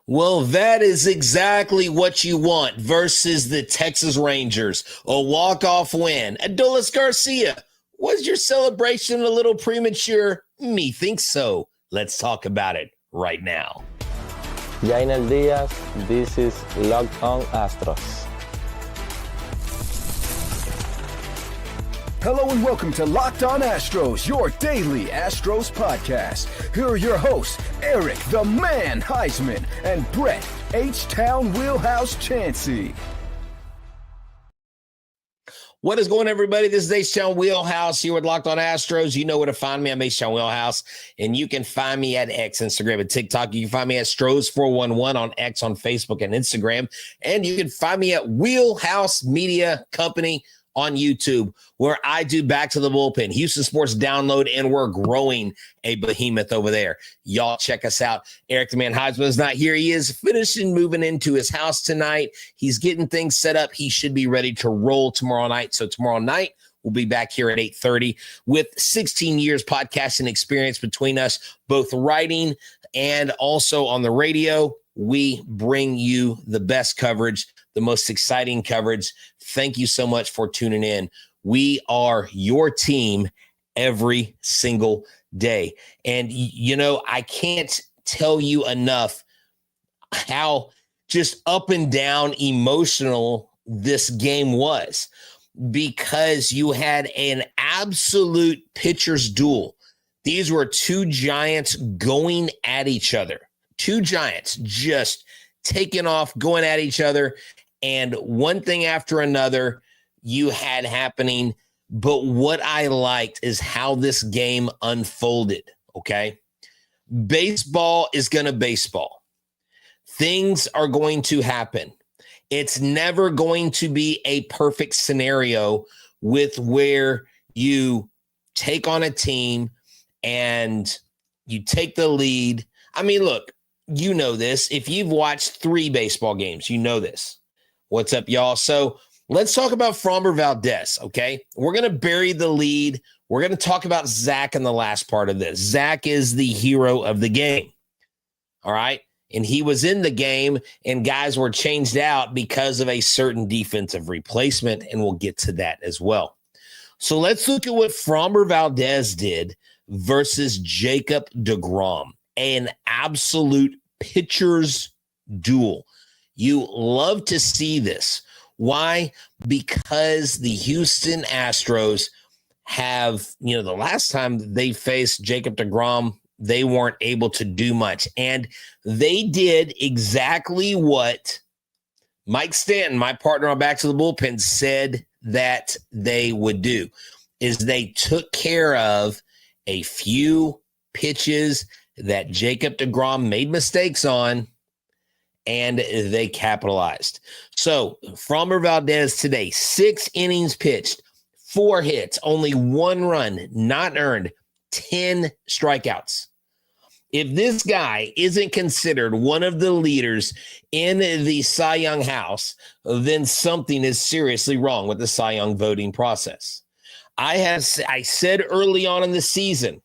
Well, that is exactly what you want versus the Texas Rangers. A walk-off win. Adolis Garcia, was your celebration a little premature? Me thinks so. Let's talk about it right now. Jainel Diaz, this is Locked On Astros. Hello and welcome to Locked On Astros, your daily Astros podcast. Here are your hosts, Eric the Man Huysman and Brett Htown Wheelhouse Chancey. What is going on, everybody? This is Htown Wheelhouse here with Locked On Astros. You know where to find me. I'm Htown Wheelhouse, and you can find me at X, Instagram, and TikTok. You can find me at Stros411 on X, on Facebook, and Instagram. And you can find me at Wheelhouse Media Company on YouTube, where I do Back to the Bullpen, Houston Sports Download, and we're growing a behemoth over there. Y'all check us out. Eric the Man Huysman is not here. He is finishing moving into his house tonight. He's getting things set up. He should be ready to roll tomorrow night. So tomorrow night, we'll be back here at 8:30 with 16 years podcasting experience between us, both writing and also on the radio. We bring you the best coverage, the most exciting coverage. Thank you so much for tuning in. We are your team every single day. And, you know, I can't tell you enough how just up and down emotional this game was, because you had an absolute pitcher's duel. These were two giants going at each other. Two giants just taking off, going at each other. And one thing after another you had happening. But what I liked is how this game unfolded, okay? Baseball is going to baseball. Things are going to happen. It's never going to be a perfect scenario with where you take on a team and you take the lead. I mean, look, you know this. If you've watched 3 baseball games, you know this. What's up, y'all? So let's talk about Framber Valdez, okay? We're going to bury the lead. We're going to talk about Zach in the last part of this. Zach is the hero of the game, all right? And he was in the game, and guys were changed out because of a certain defensive replacement, and we'll get to that as well. So let's look at what Framber Valdez did versus Jacob deGrom, an absolute pitcher's duel. You love to see this. Why? Because the Houston Astros have, you know, the last time they faced Jacob deGrom, they weren't able to do much. And they did exactly what Mike Stanton, my partner on Back to the Bullpen, said that they would do, is they took care of a few pitches that Jacob deGrom made mistakes on, and they capitalized. So Framber Valdez today, 6 innings pitched, 4 hits, only 1 run, not earned, 10 strikeouts. If this guy isn't considered one of the leaders in the Cy Young house, then something is seriously wrong with the Cy Young voting process. I said early on in the season,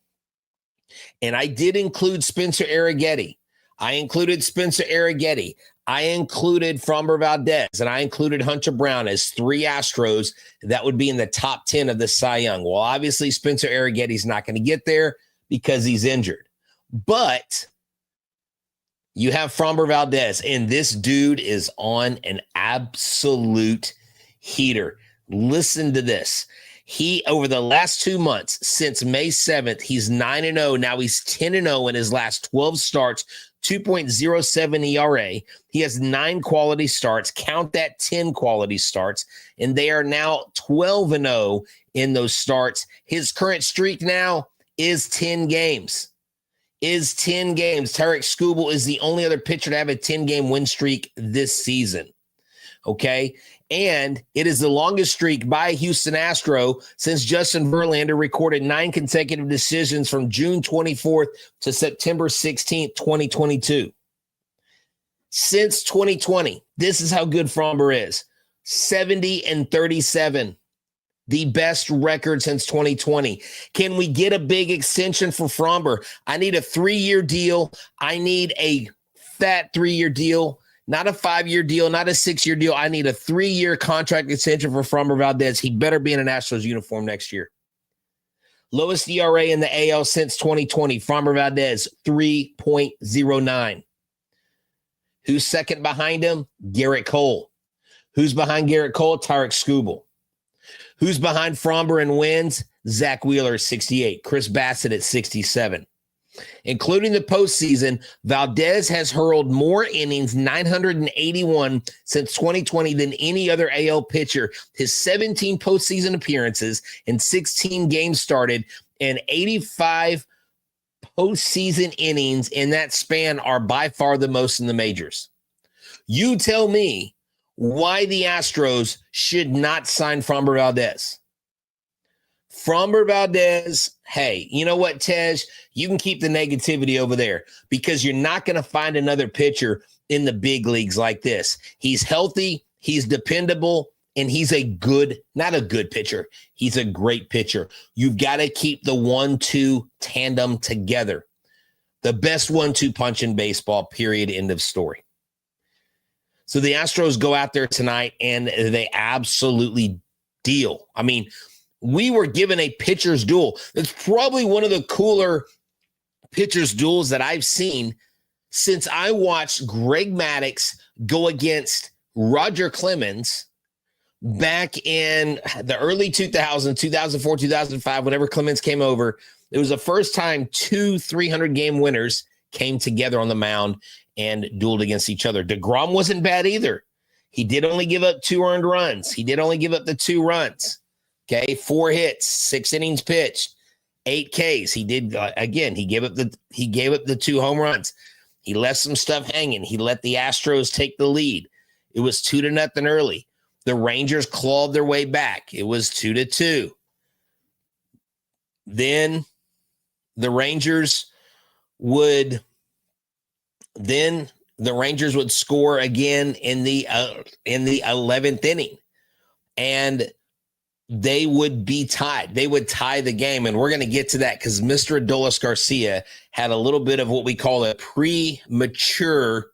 and I did include Spencer Arrighetti. I included Spencer Arrighetti. I included Framber Valdez, and I included Hunter Brown as 3 Astros that would be in the top 10 of the Cy Young. Well, obviously, Spencer Arrighetti's not going to get there because he's injured. But you have Framber Valdez, and this dude is on an absolute heater. Listen to this. He, over the last 2 months, since May 7th, he's 9-0. Now he's 10-0 in his last 12 starts, 2.07 ERA. He has 9 quality starts. Count that 10 quality starts. And they are now 12-0 in those starts. His current streak now is 10 games. Tarek Skubal is the only other pitcher to have a 10-game win streak this season. Okay? And it is the longest streak by a Houston Astro since Justin Verlander recorded 9 consecutive decisions from June 24th to September 16th, 2022. Since 2020, this is how good Framber is. 70-37. The best record since 2020. Can we get a big extension for Framber? I need a 3-year deal. I need a fat 3-year deal, not a 5-year deal, not a 6-year deal. I need a 3-year contract extension for Framber Valdez. He better be in an Astros uniform next year. Lowest ERA in the AL since 2020. Framber Valdez, 3.09. Who's second behind him? Garrett Cole. Who's behind Garrett Cole? Tarek Skubal. Who's behind Framber in wins? Zach Wheeler, 68. Chris Bassett at 67. Including the postseason, Valdez has hurled more innings, 981, since 2020 than any other AL pitcher. His 17 postseason appearances and 16 games started and 85 postseason innings in that span are by far the most in the majors. You tell me why the Astros should not sign Framber Valdez. Framber Valdez, hey, you know what, Tej? You can keep the negativity over there because you're not going to find another pitcher in the big leagues like this. He's healthy, he's dependable, and he's not a good pitcher. He's a great pitcher. You've got to keep the 1-2 tandem together. The best 1-2 punch in baseball, period, end of story. So the Astros go out there tonight and they absolutely deal. I mean, we were given a pitcher's duel. It's probably one of the cooler pitcher's duels that I've seen since I watched Greg Maddux go against Roger Clemens back in the early 2000s, 2004, 2005, whenever Clemens came over. It was the first time 2 300-game winners came together on the mound and dueled against each other. DeGrom wasn't bad either. He did only give up 2 earned runs. He did only give up the 2 runs. Okay, 4 hits, 6 innings pitched, 8 Ks. He did again. He gave up the 2 home runs. He left some stuff hanging. He let the Astros take the lead. It was 2-0 early. The Rangers clawed their way back. It was 2-2. Then the Rangers would score again in the 11th inning, and they would be tied. They would tie the game, and we're going to get to that because Mr. Adolis Garcia had a little bit of what we call a premature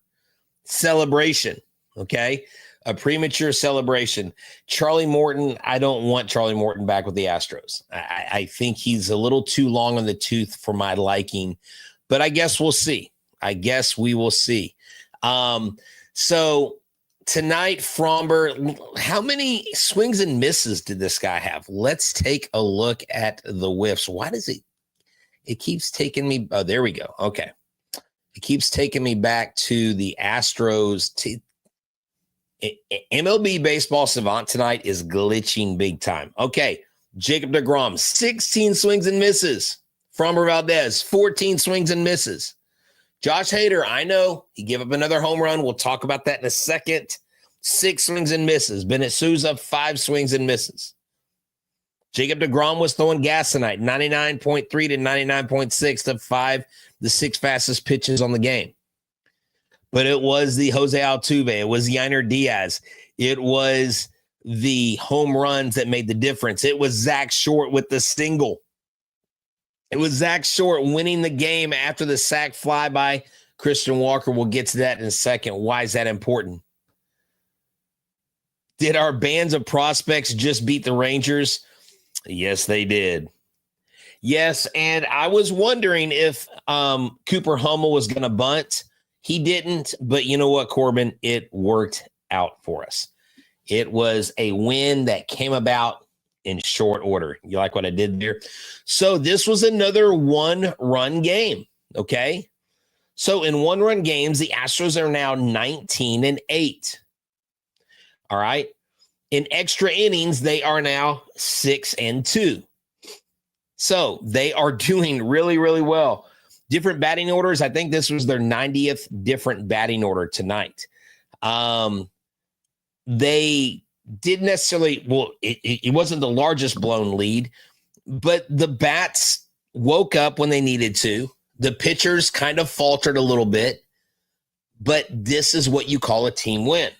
celebration, okay? A premature celebration. Charlie Morton, I don't want Charlie Morton back with the Astros. I think he's a little too long on the tooth for my liking, but I guess we'll see. I guess we will see. So tonight, Framber, how many swings and misses did this guy have? Let's take a look at the whiffs. Why does it keeps taking me? Oh, there we go. Okay. It keeps taking me back to the Astros. MLB Baseball Savant tonight is glitching big time. Okay. Jacob deGrom, 16 swings and misses. Framber Valdez, 14 swings and misses. Josh Hader, I know he gave up another home run. We'll talk about that in a second. 6 swings and misses. Bennett Souza, 5 swings and misses. Jacob deGrom was throwing gas tonight, 99.3 to 99.6 to the 6 fastest pitches on the game. But it was the Jose Altuve. It was Yainer Diaz. It was the home runs that made the difference. It was Zack Short with the single. It was Zack Short winning the game after the sac fly by Christian Walker. We'll get to that in a second. Why is that important? Did our bands of prospects just beat the Rangers? Yes, they did. Yes, and I was wondering if Cooper Hummel was going to bunt. He didn't, but you know what, Corbin? It worked out for us. It was a win that came about in short order. You like what I did there? So this was another 1-run game, okay? So in 1-run games, the Astros are now 19-8. All right? In extra innings, they are now 6-2. So they are doing really, really well. Different batting orders. I think this was their 90th different batting order tonight. They didn't necessarily, well, it wasn't the largest blown lead, but the bats woke up when they needed to. The pitchers kind of faltered a little bit, but this is what you call a team win.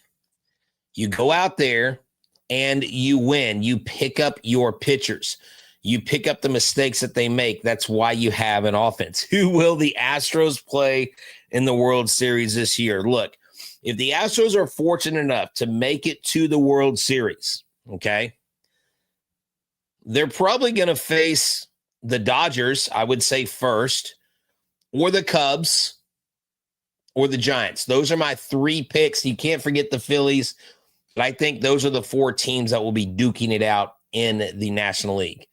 You go out there and you win. You pick up your pitchers. You pick up the mistakes that they make. That's why you have an offense. Who will the Astros play in the World Series this year? Look, if the Astros are fortunate enough to make it to the World Series, okay, they're probably going to face the Dodgers, I would say first, or the Cubs, or the Giants. Those are my three picks. You can't forget the Phillies, but I think those are the four teams that will be duking it out in the National League.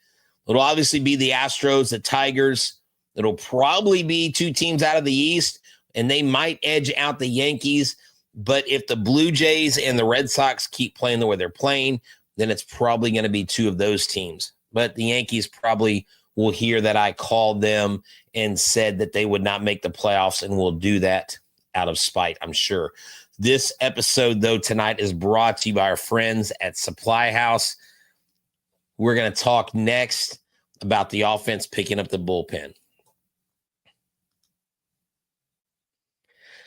It'll obviously be the Astros, the Tigers. It'll probably be two teams out of the East, and they might edge out the Yankees. But if the Blue Jays and the Red Sox keep playing the way they're playing, then it's probably going to be two of those teams. But the Yankees probably will hear that I called them and said that they would not make the playoffs, and will do that out of spite, I'm sure. This episode, though, tonight is brought to you by our friends at SupplyHouse. We're going to talk next about the offense picking up the bullpen.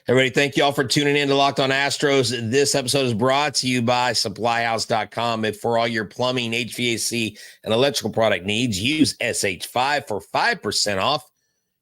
Everybody, thank you all for tuning in to Locked On Astros. This episode is brought to you by SupplyHouse.com. If for all your plumbing, HVAC, and electrical product needs, use SH5 for 5% off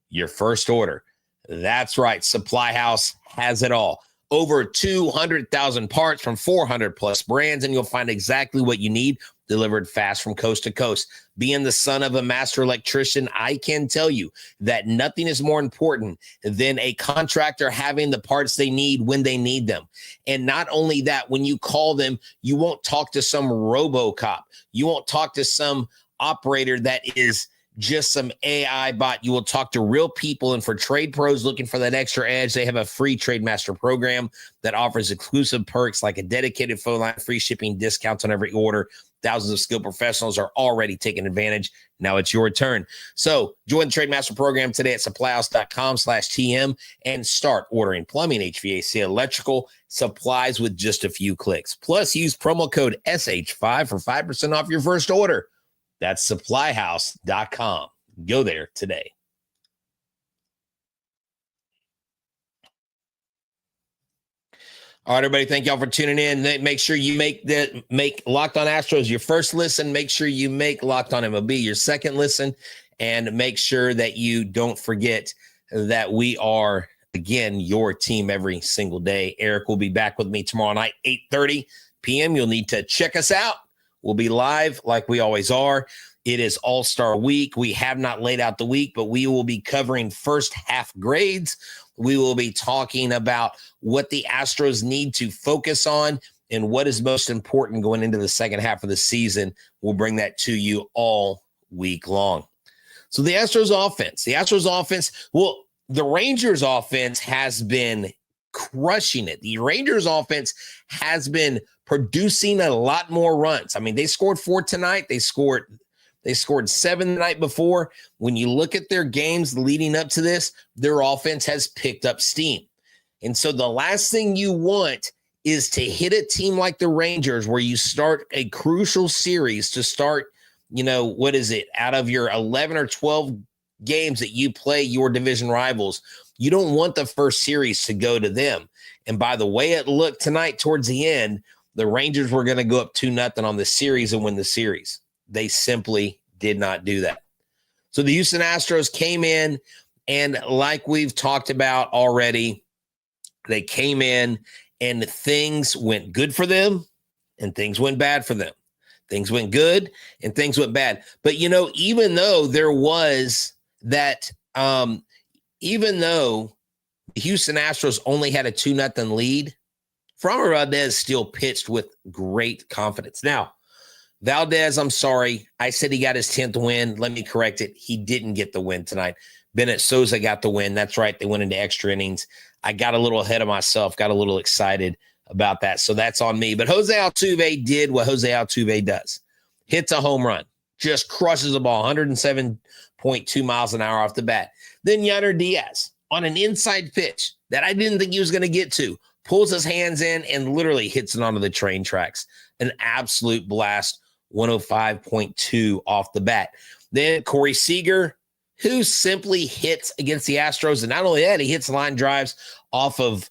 your first order. That's right. SupplyHouse has it all. Over 200,000 parts from 400 plus brands, and you'll find exactly what you need delivered fast from coast to coast. Being the son of a master electrician, I can tell you that nothing is more important than a contractor having the parts they need when they need them. And not only that, when you call them, you won't talk to some RoboCop. You won't talk to some operator that is just some AI bot. You will talk to real people. And for trade pros looking for that extra edge, they have a free Trade Master program that offers exclusive perks like a dedicated phone line, free shipping, discounts on every order. Thousands of skilled professionals are already taking advantage. Now it's your turn. So join the Trade Master program today at supplyhouse.com/TM and start ordering plumbing, HVAC, electrical supplies with just a few clicks. Plus, use promo code SH5 for 5% off your first order. That's supplyhouse.com. Go there today. All right, everybody, thank y'all for tuning in. Make sure you make Locked On Astros your first listen. Make sure you make Locked On MLB your second listen. And make sure that you don't forget that we are, again, your team every single day. Eric will be back with me tomorrow night, 8:30 p.m. You'll need to check us out. We'll be live like we always are. It is All-Star Week. We have not laid out the week, but we will be covering first half grades. We will be talking about what the Astros need to focus on and what is most important going into the second half of the season. We'll bring that to you all week long. So the Astros offense, well, the Rangers offense has been crushing it. The Rangers offense has been producing a lot more runs. I mean, they scored 4 tonight. They scored 7 the night before. When you look at their games leading up to this, their offense has picked up steam. And so the last thing you want is to hit a team like the Rangers where you start a crucial series to start, out of your 11 or 12 games that you play your division rivals. You don't want the first series to go to them. And by the way it looked tonight towards the end, the Rangers were going to go up 2-0 on the series and win the series. They simply did not do that. So the Houston Astros came in, and like we've talked about already, they came in and things went good for them and things went bad for them. Things went good and things went bad. But, even though there was that, even though the Houston Astros only had a 2-0 lead, Framber Valdez still pitched with great confidence. Now, Valdez, I'm sorry. I said he got his 10th win. Let me correct it. He didn't get the win tonight. Bennett Souza got the win. That's right. They went into extra innings. I got a little ahead of myself, got a little excited about that. So that's on me. But Jose Altuve did what Jose Altuve does. Hits a home run. Just crushes the ball, 107.2 miles an hour off the bat. Then Yainer Diaz on an inside pitch that I didn't think he was going to get to, pulls his hands in and literally hits it onto the train tracks. An absolute blast, 105.2 off the bat. Then Corey Seager, who simply hits against the Astros. And not only that, he hits line drives off of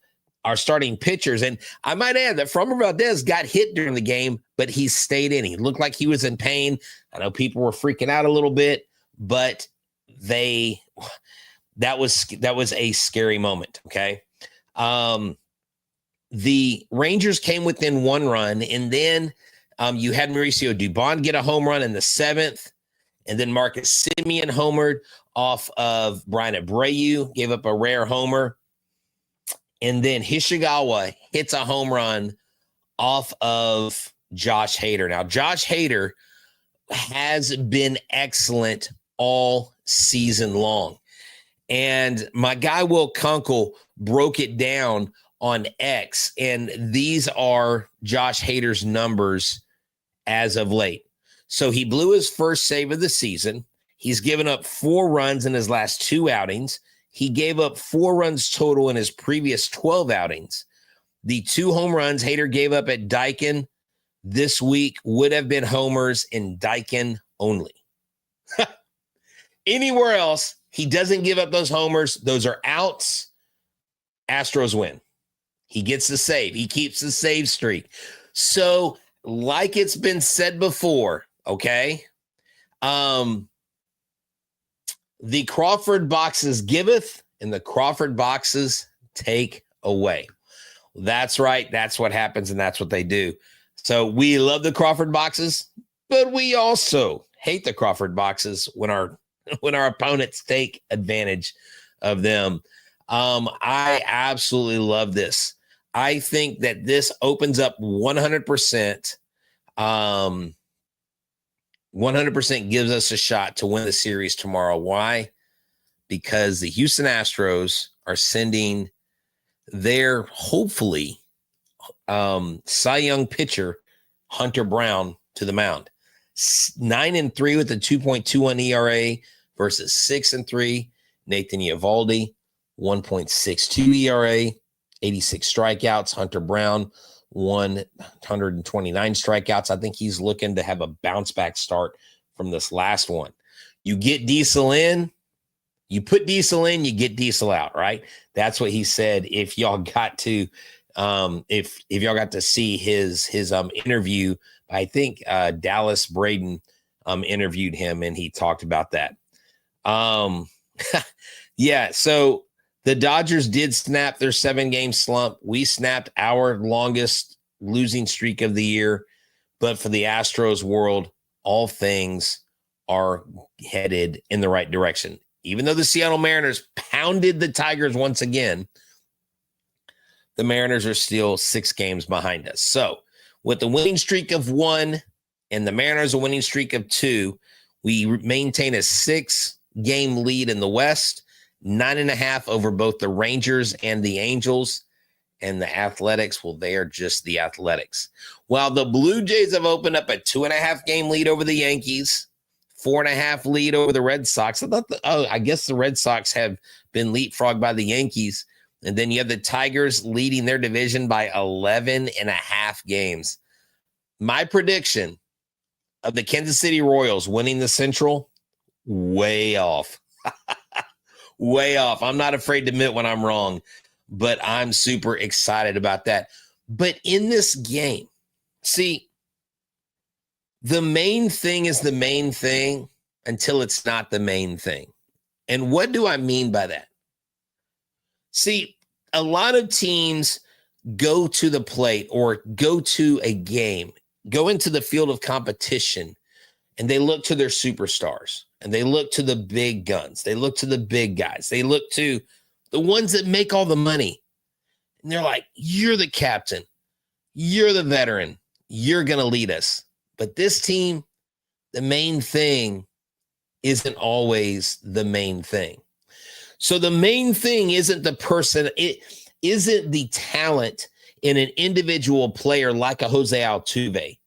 our starting pitchers. And I might add that Framber Valdez got hit during the game, but he stayed in. He looked like he was in pain. I know people were freaking out a little bit, but that was a scary moment. Okay. The Rangers came within 1 run, and then you had Mauricio Dubon get a home run in the 7th, and then Marcus Semien homered off of Brian Abreu, gave up a rare homer. And then Hishigawa hits a home run off of Josh Hader. Now, Josh Hader has been excellent all season long. And my guy Will Kunkel broke it down on X, and these are Josh Hader's numbers as of late. So he blew his first save of the season. He's given up 4 runs in his last 2 outings. He gave up 4 runs total in his previous 12 outings. The 2 home runs Hader gave up at Daikin this week would have been homers in Daikin only. Anywhere else, he doesn't give up those homers. Those are outs. Astros win. He gets the save. He keeps the save streak. So, like it's been said before, okay, the Crawford boxes giveth, and the Crawford boxes take away. That's right. That's what happens, and that's what they do. So we love the Crawford boxes, but we also hate the Crawford boxes when our opponents take advantage of them. I absolutely love this. I think that this opens up 100%. 100% gives us a shot to win the series tomorrow. Why? Because the Houston Astros are sending their, hopefully, Cy Young pitcher, Hunter Brown, to the mound. 9-3 with a 2.21 ERA versus 6-3. Nathan Eovaldi, 1.62 ERA, 86 strikeouts. Hunter Brown, 129 strikeouts. I think he's looking to have a bounce back start from this last one. You get Diesel in, you put Diesel in, you get Diesel out, right? That's what he said. If y'all got to, if y'all got to see his interview, I think Dallas Braden interviewed him, and he talked about that. Yeah. So the Dodgers did snap their 7-game slump. We snapped our longest losing streak of the year. But for the Astros world, all things are headed in the right direction. Even though the Seattle Mariners pounded the Tigers once again, the Mariners are still 6 games behind us. So with the winning streak of 1 and the Mariners a winning streak of 2, we maintain a 6-game lead in the West. 9.5 over both the Rangers and the Angels. And the Athletics, well, they are just the Athletics. While the Blue Jays have opened up a 2.5-game lead over the Yankees, 4.5 lead over the Red Sox. I guess the Red Sox have been leapfrogged by the Yankees. And then you have the Tigers leading their division by 11.5 games. My prediction of the Kansas City Royals winning the Central, way off. Way off. I'm not afraid to admit when I'm wrong, but I'm super excited about that. But in this game, see, the main thing is the main thing until it's not the main thing. And what do I mean by that? See, a lot of teams go to the plate or go to a game, go into the field of competition, and they look to their superstars, and they look to the big guns. They look to the big guys. They look to the ones that make all the money. And they're like, you're the captain. You're the veteran. You're going to lead us. But this team, the main thing isn't always the main thing. So the main thing isn't the person. It isn't the talent in an individual player like a Jose Altuve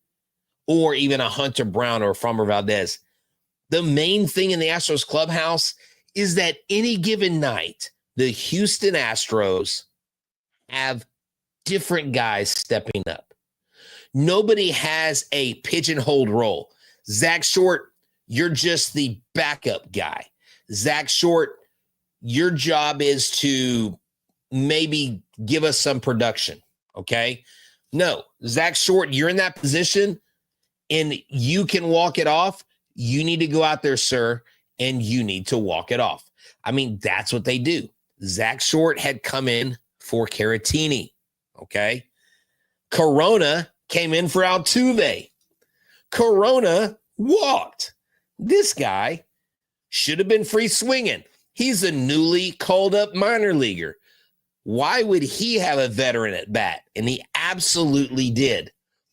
or even a Hunter Brown or Framber Valdez. The main thing in the Astros clubhouse is that any given night, the Houston Astros have different guys stepping up. Nobody has a pigeonholed role. Zack Short, you're just the backup guy. Zack Short, your job is to maybe give us some production. Okay. No, Zack Short, you're in that position and you can walk it off. You need to go out there, sir, and you need to walk it off. I mean, that's what they do. Zack Short had come in for Caratini. Okay. Corona came in for Altuve. Corona walked. This guy should have been free swinging. He's a newly called up minor leaguer. Why would he have a veteran at bat? And he absolutely did.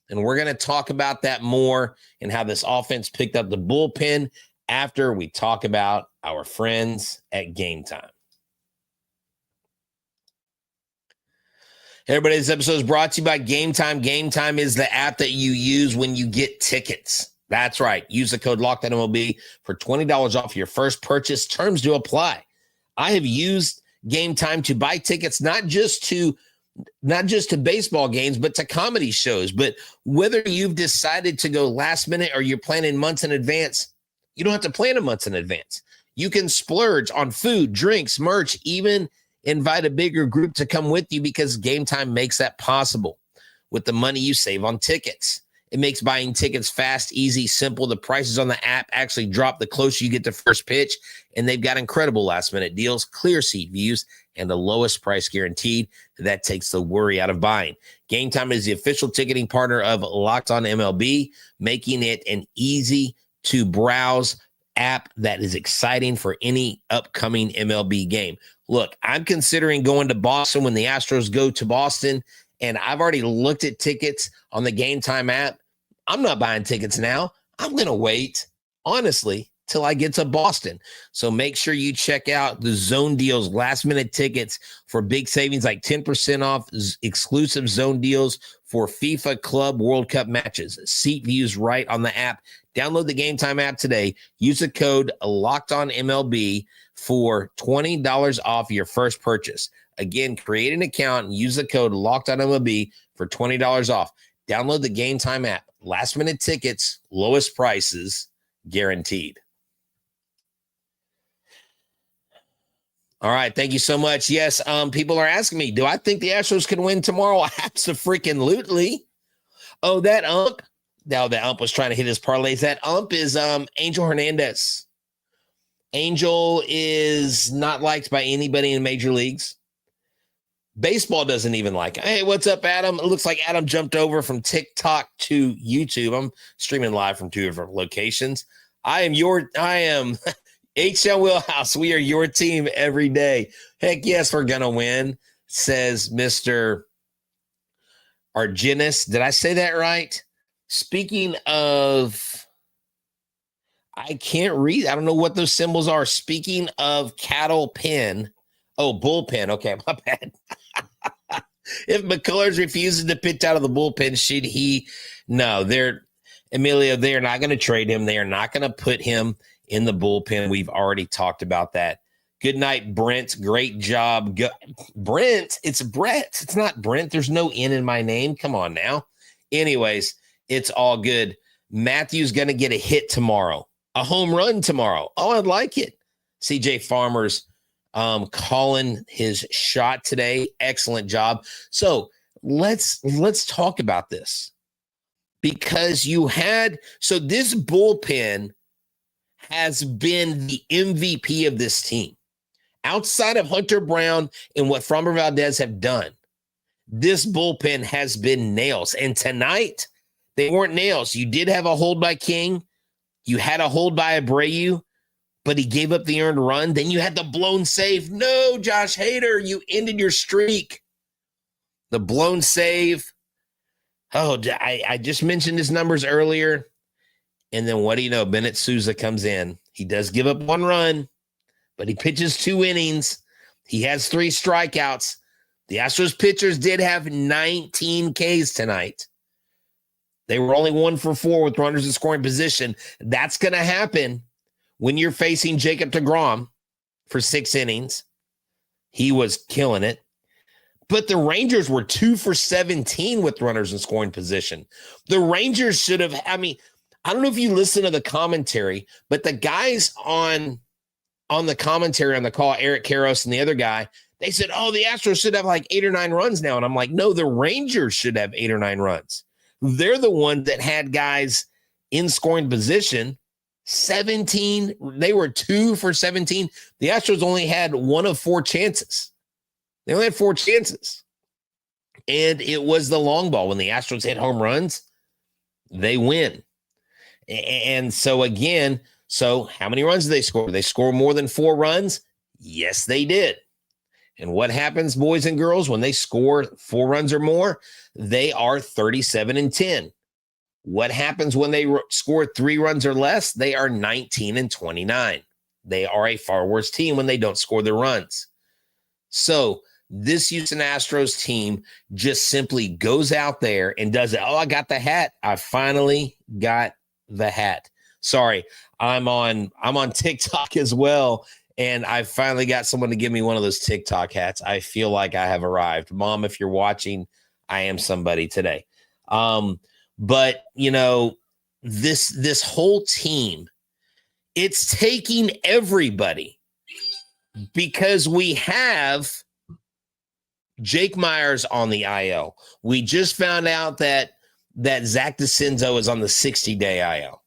And we're going to talk about that more and how this offense picked up the bullpen after we talk about our friends at Gametime. Hey everybody, this episode is brought to you by Gametime. Gametime is the app that you use when you get tickets. That's right. Use the code LOCKEDONMLB for $20 off your first purchase. Terms do apply. I have used Gametime to buy tickets, not just to baseball games, but to comedy shows. But whether you've decided to go last minute or you're planning months in advance, you don't have to plan a month in advance. You can splurge on food, drinks, merch, even invite a bigger group to come with you because Gametime makes that possible with the money you save on tickets. It makes buying tickets fast, easy, simple. The prices on the app actually drop the closer you get to first pitch, and they've got incredible last-minute deals, clear seat views, and the lowest price guaranteed. That takes the worry out of buying. Gametime is the official ticketing partner of Locked On MLB, making it an easy-to-browse app that is exciting for any upcoming MLB game. Look, I'm considering going to Boston when the Astros go to Boston, and I've already looked at tickets on the Gametime app. I'm not buying tickets now. I'm going to wait, honestly, till I get to Boston. So make sure you check out the Zone Deals last-minute tickets for big savings like 10% off exclusive Zone Deals for FIFA Club World Cup matches. Seat views right on the app. Download the Gametime app today. Use the code LOCKEDONMLB for $20 off your first purchase. Again, create an account and use the code LOCKEDONMLB for $20 off. Download the Gametime app. Last-minute tickets, lowest prices, guaranteed. All right, thank you so much. Yes, people are asking me, do I think the Astros can win tomorrow? Absolutely. Oh, that ump. Now the ump was trying to hit his parlays. That ump is Angel Hernandez. Angel is not liked by anybody in major leagues. Baseball doesn't even like him. Hey, what's up, Adam? It looks like Adam jumped over from TikTok to YouTube. I'm streaming live from two different locations. I am Htown Wheelhouse. We are your team every day. Heck yes, we're going to win, says Mr. Argenis. Did I say that right? Speaking of, I can't read. I don't know what those symbols are. Speaking of cattle pen. Oh, bullpen. Okay, my bad. If McCullers refuses to pitch out of the bullpen, should he? No, Emilio, they're not going to trade him. They are not going to put him in the bullpen. We've already talked about that. Good night, Brent. Great job. Brent, it's Brett. It's not Brent. There's no N in my name. Come on now. Anyways, it's all good. Matthew's going to get a hit tomorrow. A home run tomorrow. Oh, I'd like it. CJ Farmer's calling his shot today. Excellent job. So let's talk about this because this bullpen has been the MVP of this team. Outside of Hunter Brown and what Framber Valdez have done, this bullpen has been nails. And tonight, they weren't nails. You did have a hold by King. You had a hold by Abreu, but he gave up the earned run. Then you had the blown save. No, Josh Hader, you ended your streak. The blown save. Oh, I just mentioned his numbers earlier. And then what do you know? Bennett Sousa comes in. He does give up one run, but he pitches 2 innings. He has 3 strikeouts. The Astros pitchers did have 19 Ks tonight. They were only 1 for 4 with runners in scoring position. That's going to happen when you're facing Jacob deGrom for 6 innings. He was killing it. But the Rangers were 2 for 17 with runners in scoring position. The Rangers should have, I don't know if you listen to the commentary, but the guys on the commentary on the call, Eric Karros and the other guy, They said, oh, the Astros should have like 8 or 9 runs now. And I'm like, no, the Rangers should have 8 or 9 runs. They're the one that had guys in scoring position. 17. They were 2 for 17. The Astros only had 1 of 4 chances. They only had 4 chances. And it was the long ball. When the Astros hit home runs, they win. And so again, how many runs did they score? Did they score more than 4 runs? Yes, they did. And what happens, boys and girls, when they score 4 runs or more? They are 37-10. What happens when they score 3 runs or less? They are 19-29. They are a far worse team when they don't score the runs. So this Houston Astros team just simply goes out there and does it. Oh, I got the hat. I finally got the hat. Sorry, I'm on TikTok as well, and I finally got someone to give me one of those TikTok hats. I feel like I have arrived. Mom, if you're watching, I am somebody today. But you know, this whole team, it's taking everybody, because we have Jake Myers on the IL. We just found out that Zach DeCenzo is on the 60-day IL.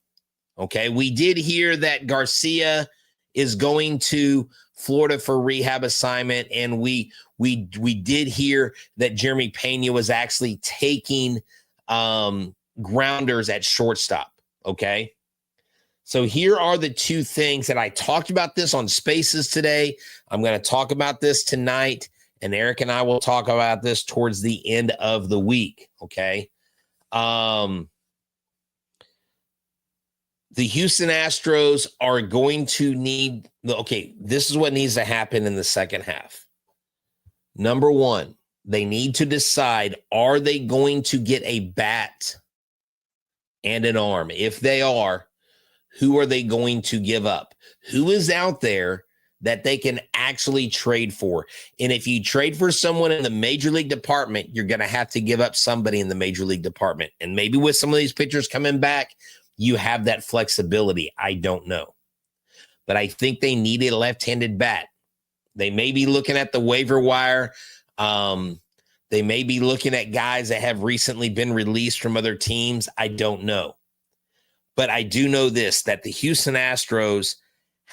Okay, we did hear that Garcia is going to Florida for rehab assignment, and we did hear that Jeremy Pena was actually taking grounders at shortstop. Okay, so here are the 2 things that I talked about this on Spaces today. I'm going to talk about this tonight, and Eric and I will talk about this towards the end of the week. Okay. The Houston Astros are going to need, this is what needs to happen in the second half. Number 1, they need to decide, are they going to get a bat and an arm? If they are, who are they going to give up? Who is out there that they can actually trade for? And if you trade for someone in the major league department, you're going to have to give up somebody in the major league department. And maybe with some of these pitchers coming back, you have that flexibility. I don't know. But I think they need a left-handed bat. They may be looking at the waiver wire. They may be looking at guys that have recently been released from other teams. I don't know. But I do know this, that the Houston Astros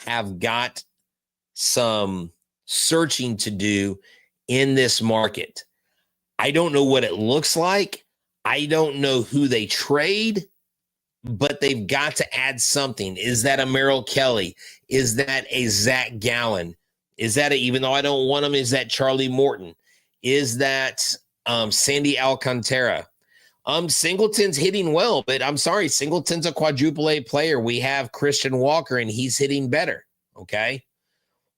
have got some searching to do in this market. I don't know what it looks like. I don't know who they trade, but they've got to add something. Is that a Merrill Kelly? Is that a Zach Gallen? Is that even though I don't want him, is that Charlie Morton? Is that Sandy Alcantara? Singleton's hitting well, but I'm sorry, Singleton's a quadruple A player. We have Christian Walker, and he's hitting better. Okay.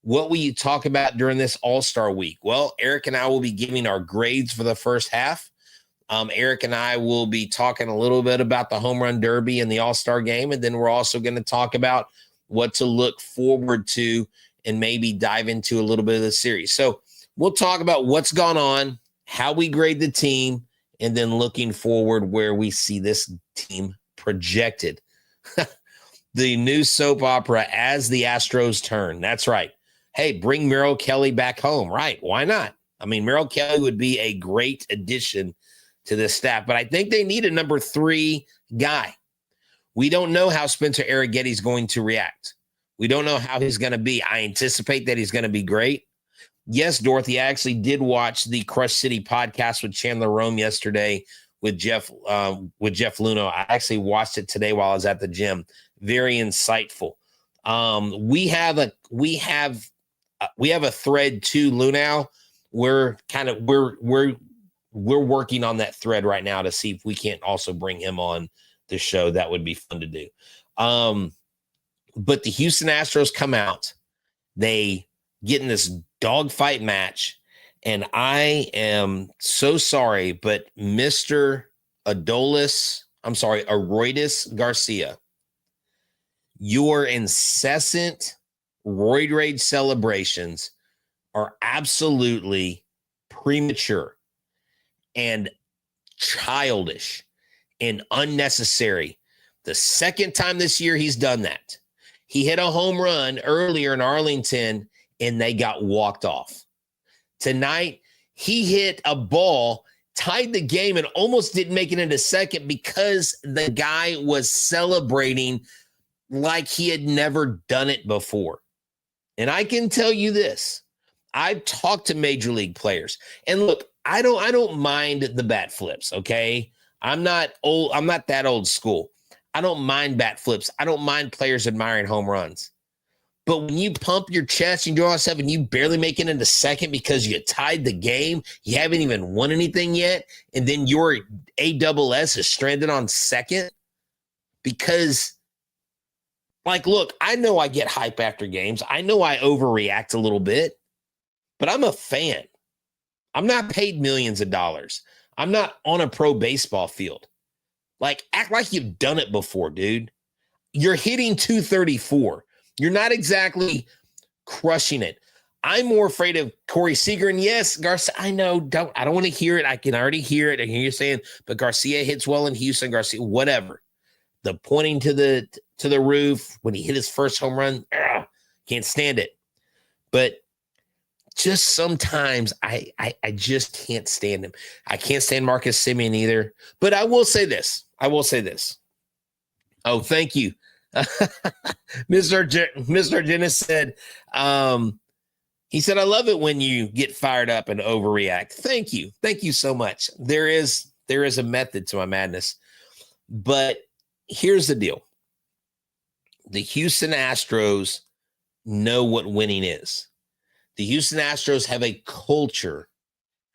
What will you talk about during this All-Star week? Well, Eric and I will be giving our grades for the first half. Eric and I will be talking a little bit about the Home Run Derby and the All-Star game, and then we're also going to talk about what to look forward to and maybe dive into a little bit of the series. So we'll talk about what's gone on, how we grade the team, and then looking forward where we see this team projected. The new soap opera, As the Astros Turn. That's right. Hey, bring Merrill Kelly back home. Right. Why not? I mean, Merrill Kelly would be a great addition to this staff, but I think they need a number 3 guy. We don't know how Spencer Arrighetti is going to react. We don't know how he's going to be. I anticipate that he's going to be great. Yes, Dorothy, I actually did watch the Crush City podcast with Chandler Rome yesterday with Jeff Luno. I actually watched it today while I was at the gym. Very insightful. We have a thread too, Lunau. We're working on that thread right now to see if we can't also bring him on the show. That would be fun to do. But the Houston Astros come out, they get in this dogfight match, and I am so sorry, but Mr. Aroldis Garcia, your incessant roid rage celebrations are absolutely premature and childish and unnecessary. The second time this year he's done that. He hit a home run earlier in Arlington, and they got walked off. Tonight, he hit a ball, tied the game, and almost didn't make it into second because the guy was celebrating like he had never done it before. And I can tell you this. I've talked to major league players. And look, I don't mind the bat flips, okay? I'm not that old school. I don't mind bat flips. I don't mind players admiring home runs. But when you pump your chest and do all that stuff and you barely make it into second because you tied the game, you haven't even won anything yet, and then your ASS is stranded on second because, like, look, I know I get hype after games. I know I overreact a little bit, but I'm a fan. I'm not paid millions of dollars. I'm not on a pro baseball field. Like, act like you've done it before, dude. You're hitting 234. You're not exactly crushing it. I'm more afraid of Corey Seager. And yes, Garcia, I know, I don't want to hear it. I can already hear it. I hear you saying, but Garcia hits well in Houston, Garcia, whatever. The pointing to the roof when he hit his first home run, can't stand it. But just sometimes I just can't stand him. I can't stand Marcus Semien either. But I will say this. Oh, thank you. Mr. Dennis said, he said, I love it when you get fired up and overreact. Thank you. Thank you so much. There is a method to my madness. But here's the deal. The Houston Astros know what winning is. The Houston Astros have a culture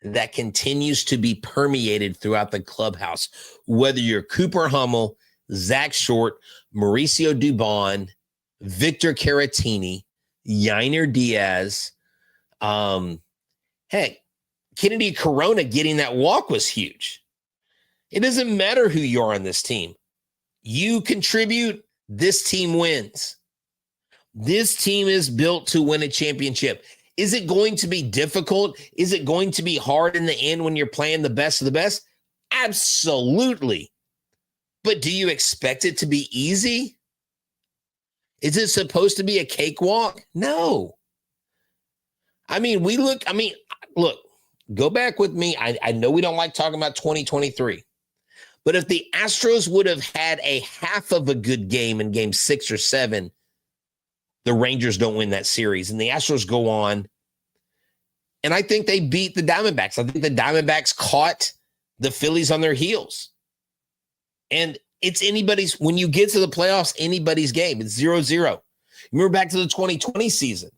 that continues to be permeated throughout the clubhouse, whether you're Cooper Hummel, Zack Short, Mauricio Dubon, Victor Caratini, Yainer Diaz. Heck, Kennedy Corona getting that walk was huge. It doesn't matter who you are on this team. You contribute, this team wins. This team is built to win a championship. Is it going to be difficult? Is it going to be hard in the end when you're playing the best of the best? Absolutely. But do you expect it to be easy? Is it supposed to be a cakewalk? No. Look, go back with me. I know we don't like talking about 2023. But if the Astros would have had a half of a good game in game 6 or 7, the Rangers don't win that series. And the Astros go on. And I think they beat the Diamondbacks. I think the Diamondbacks caught the Phillies on their heels. And it's anybody's, when you get to the playoffs, anybody's game. It's 0-0. Remember back to the 2020 season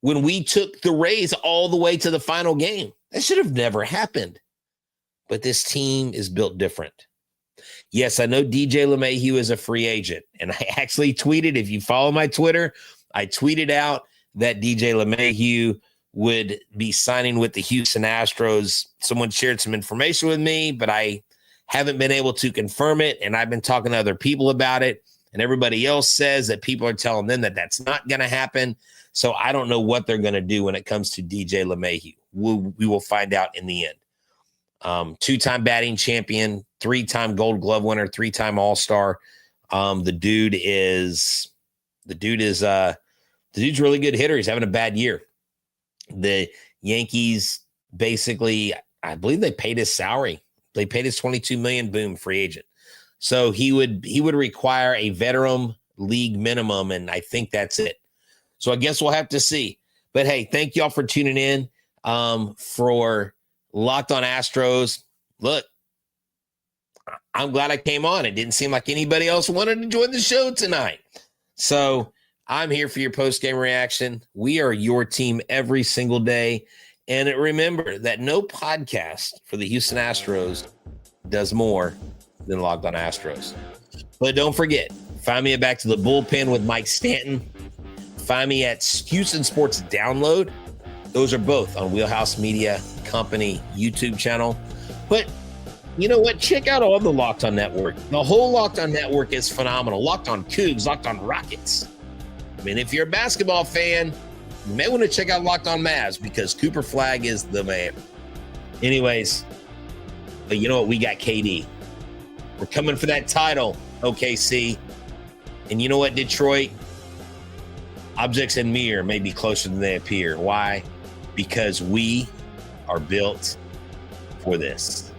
when we took the Rays all the way to the final game. That should have never happened. But this team is built different. Yes, I know DJ LeMahieu is a free agent. And I actually tweeted, if you follow my Twitter, I tweeted out that DJ LeMahieu would be signing with the Houston Astros. Someone shared some information with me, but I haven't been able to confirm it. And I've been talking to other people about it. And everybody else says that people are telling them that that's not going to happen. So I don't know what they're going to do when it comes to DJ LeMahieu. We will find out in the end. 2-time batting champion, 3-time Gold Glove winner, 3-time All-Star. The dude's really good hitter. He's having a bad year. The Yankees basically, I believe they paid his salary. They paid his $22 million, boom, free agent. So he would require a veteran league minimum, and I think that's it. So I guess we'll have to see. But hey, thank y'all for tuning in for Locked on Astros. Look, I'm glad I came on. It didn't seem like anybody else wanted to join the show tonight. So I'm here for your post-game reaction. We are your team every single day. And remember that no podcast for the Houston Astros does more than Locked on Astros. But don't forget, find me at Back to the Bullpen with Mike Stanton. Find me at Houston Sports Download. Those are both on Wheelhouse Media Company YouTube channel. But you know what? Check out all the Locked On Network. The whole Locked On Network is phenomenal. Locked On Cougs, Locked On Rockets. I mean, if you're a basketball fan, you may want to check out Locked On Mavs because Cooper Flagg is the man. Anyways, but you know what? We got KD. We're coming for that title, OKC. And you know what, Detroit? Objects in mirror may be closer than they appear. Why? because we are built for this.